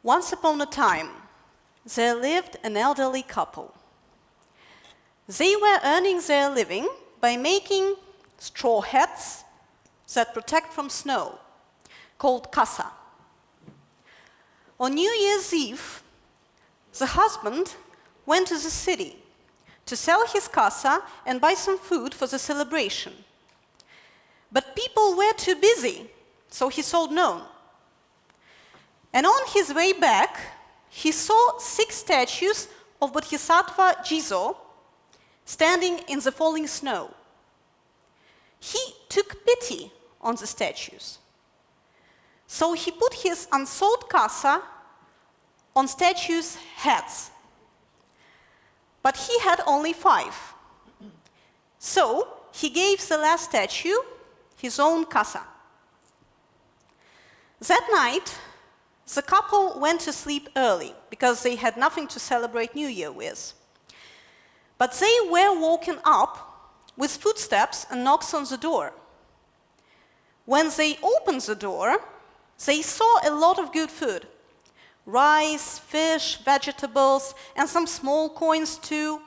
Once upon a time, there lived an elderly couple. They were earning their living by making straw hats that protect from snow, called kasa. On New Year's Eve, the husband went to the city to sell his kasa and buy some food for the celebration. But people were too busy, so he sold none. And on his way back, he saw 6 statues of Bodhisattva Jizō standing in the falling snow. He took pity on the statues. So he put his unsold kasa on statues' heads. But he had only 5. So he gave the last statue his own kasa. That night, the couple went to sleep early because they had nothing to celebrate New Year with. But they were woken up with footsteps and knocks on the door. When they opened the door, they saw a lot of good food: rice, fish, vegetables, and some small coins too.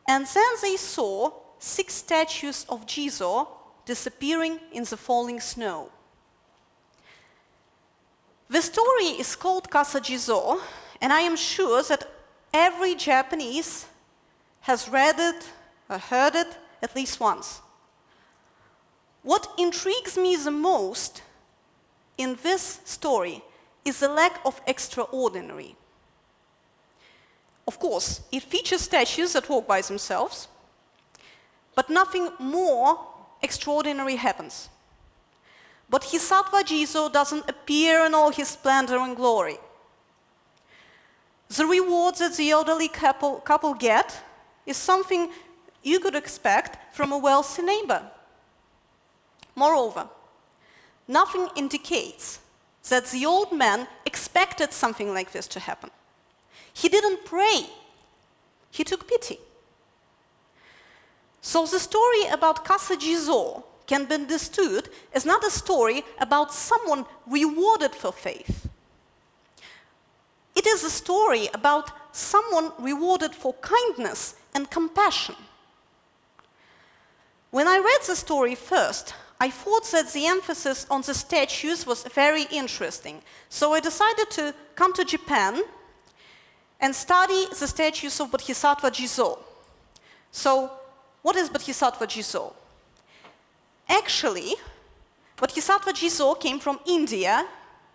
And then they saw 6 statues of Jizō disappearing in the falling snow. The story is called Kasa Jizō, and I am sure that every Japanese has read it or heard it at least once. What intrigues me the most in this story is the lack of extraordinary. Of course, it features statues that walk by themselves, but nothing more extraordinary happens. Bodhisattva Jizō doesn't appear in all his splendor and glory. The reward that the elderly couple get is something you could expect from a wealthy neighbor. Moreover, nothing indicates that the old man expected something like this to happen. He didn't pray. He took pity. So the story about Kasa Jizō can be understood as not a story about someone rewarded for faith. It is a story about someone rewarded for kindness and compassion. When I read the story first, I thought that the emphasis on the statues was very interesting. So I decided to come to Japan and study the statues of Bodhisattva Jizō. So, what is Bodhisattva Jizō? Actually, Bodhisattva Jizō came from India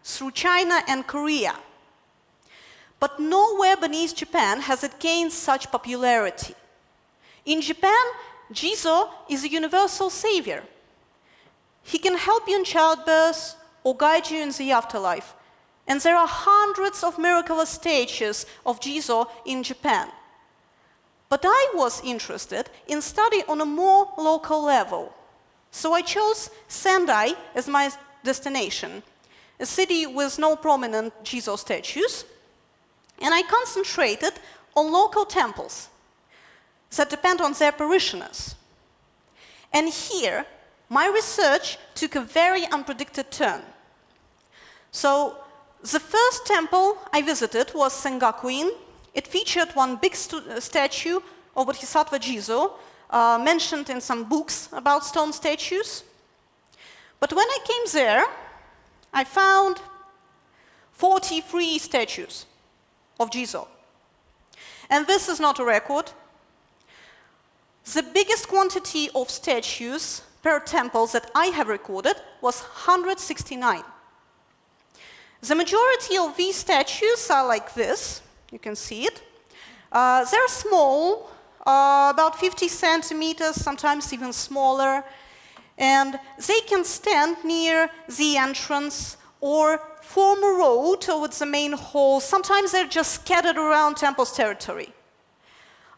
through China and Korea. But nowhere beneath Japan has it gained such popularity. In Japan, Jizō is a universal savior. He can help you in childbirth or guide you in the afterlife. And there are hundreds of miraculous statues of Jizō in Japan. But I was interested in study on a more local level. So I chose Tendai as my destination, a city with no prominent Jizō statues, and I concentrated on local temples that depend on their parishioners. And here, my research took a very unpredicted turn. So, the first temple I visited was Gakuin. It featured one big statue of Bodhisattva Jizō, mentioned in some books about stone statues. But when I came there, I found 43 statues of Jizō. And this is not a record. The biggest quantity of statues per temple that I have recorded was 169. The majority of these statues are like this. You can see it. They're small, about 50 centimeters, sometimes even smaller, and they can stand near the entrance or form a row towards the main hall. Sometimes they're just scattered around temple's territory.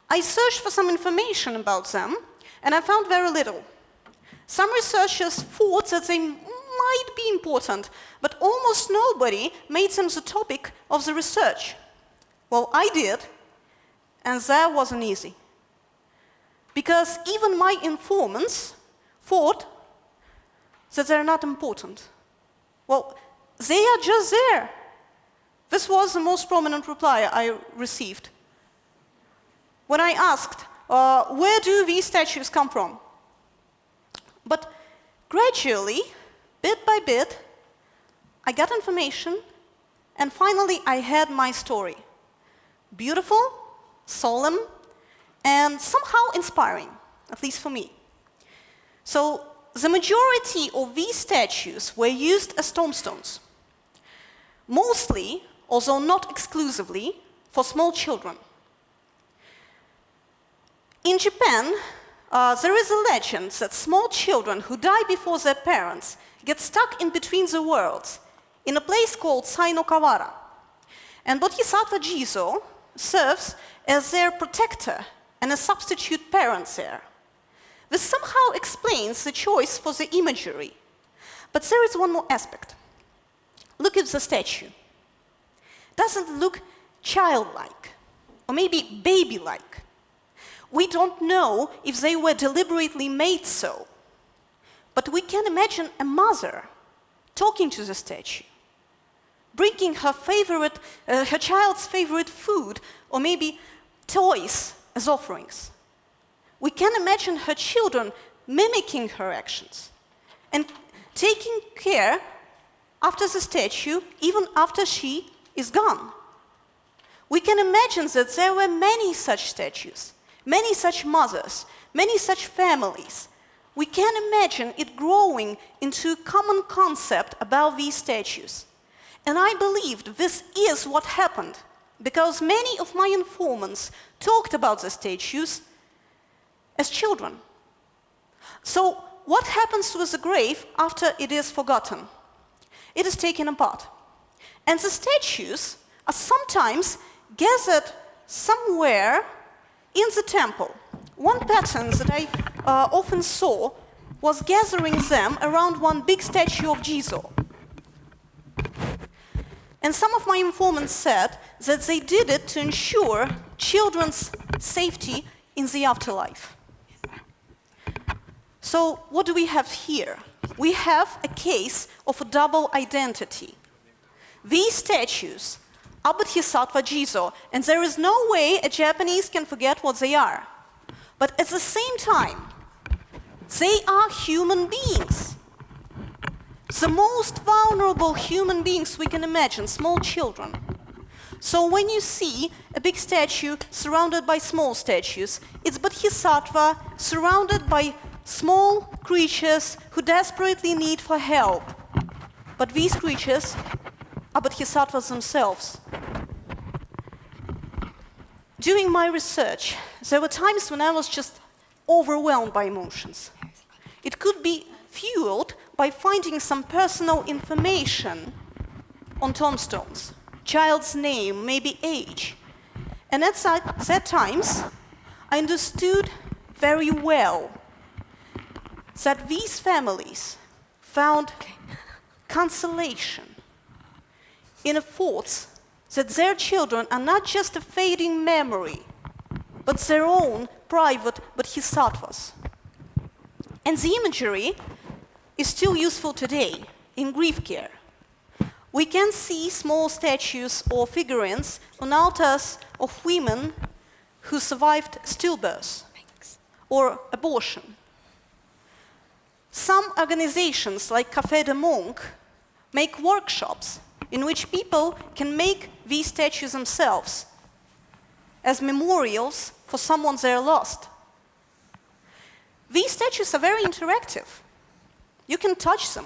I searched for some information about them, and I found very little. Some researchers thought that they might be important, but almost nobody made them the topic of the research. Well, I did, and that wasn't easy. Because even my informants thought that they're not important. Well, they are just there. This was the most prominent reply I received. When I asked, where do these statues come from? But gradually, bit by bit, I got information, and finally I had my story. Beautiful, solemn, and somehow inspiring, at least for me. So the majority of these statues were used as tombstones, mostly, although not exclusively, for small children. In Japan, there is a legend that small children who die before their parents get stuck in between the worlds in a place called Sai-no-Kawara. And Bodhisattva Jizō serves as their protector and a substitute parent there. This somehow explains the choice for the imagery. But there is one more aspect. Look at the statue. Doesn't it look childlike, or maybe baby-like? We don't know if they were deliberately made so, but we can imagine a mother talking to the statue, bringing her child's favorite food, or maybe toys as offerings. We can imagine her children mimicking her actions and taking care after the statue, even after she is gone. We can imagine that there were many such statues, many such mothers, many such families. We can imagine it growing into a common concept about these statues. And I believed this is what happened, because many of my informants talked about the statues as children. So what happens with the grave after it is forgotten? It is taken apart. And the statues are sometimes gathered somewhere in the temple. One pattern that I often saw was gathering them around one big statue of Jizō. And some of my informants said that they did it to ensure children's safety in the afterlife. So what do we have here? We have a case of a double identity. These statues are Bodhisattva Jizō, and there is no way a Japanese can forget what they are. But at the same time, they are human beings. The most vulnerable human beings we can imagine, small children. So when you see a big statue surrounded by small statues, it's Bodhisattva surrounded by small creatures who desperately need for help. But these creatures are Bodhisattvas themselves. During my research, there were times when I was just overwhelmed by emotions. It could be fueled by finding some personal information on tombstones, child's name, maybe age. And at that times, I understood very well that these families found consolation in a thought that their children are not just a fading memory, but their own private bodhisattvas. And the imagery is still useful today in grief care. We can see small statues or figurines on altars of women who survived stillbirth or abortion. Some organizations, like Café de Monk, make workshops in which people can make these statues themselves as memorials for someone they lost. These statues are very interactive. You can touch them,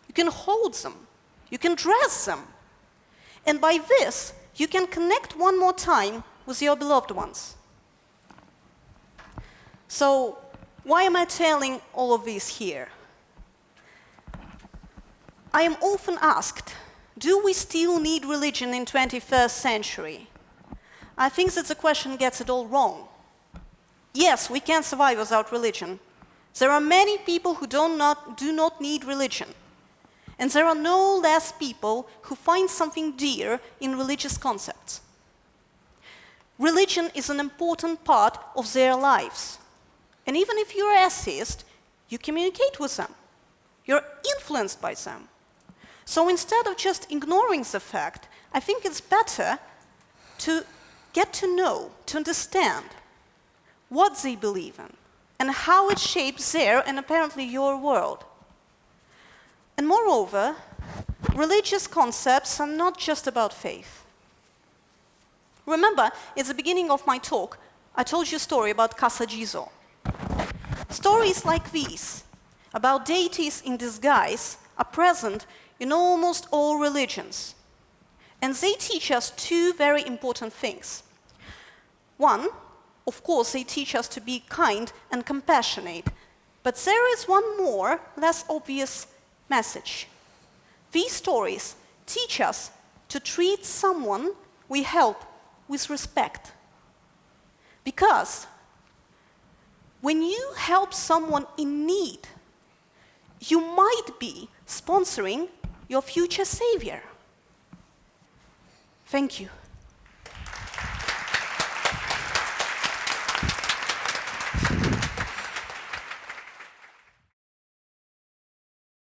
you can hold them, you can dress them. And by this, you can connect one more time with your beloved ones. So, why am I telling all of this here? I am often asked, do we still need religion in 21st century? I think that the question gets it all wrong. Yes, we can survive without religion. There are many people who do not need religion. And there are no less people who find something dear in religious concepts. Religion is an important part of their lives. And even if you're an atheist, you communicate with them. You're influenced by them. So instead of just ignoring the fact, I think it's better to get to know, to understand what they believe in and how it shapes their and apparently your world. And moreover, religious concepts are not just about faith. Remember, at the beginning of my talk, I told you a story about Casa Jizō. Stories like these, about deities in disguise, are present in almost all religions. And they teach us two very important things. One, of course, they teach us to be kind and compassionate. But there is one more, less obvious message. These stories teach us to treat someone we help with respect. Because when you help someone in need, you might be sponsoring your future savior. Thank you.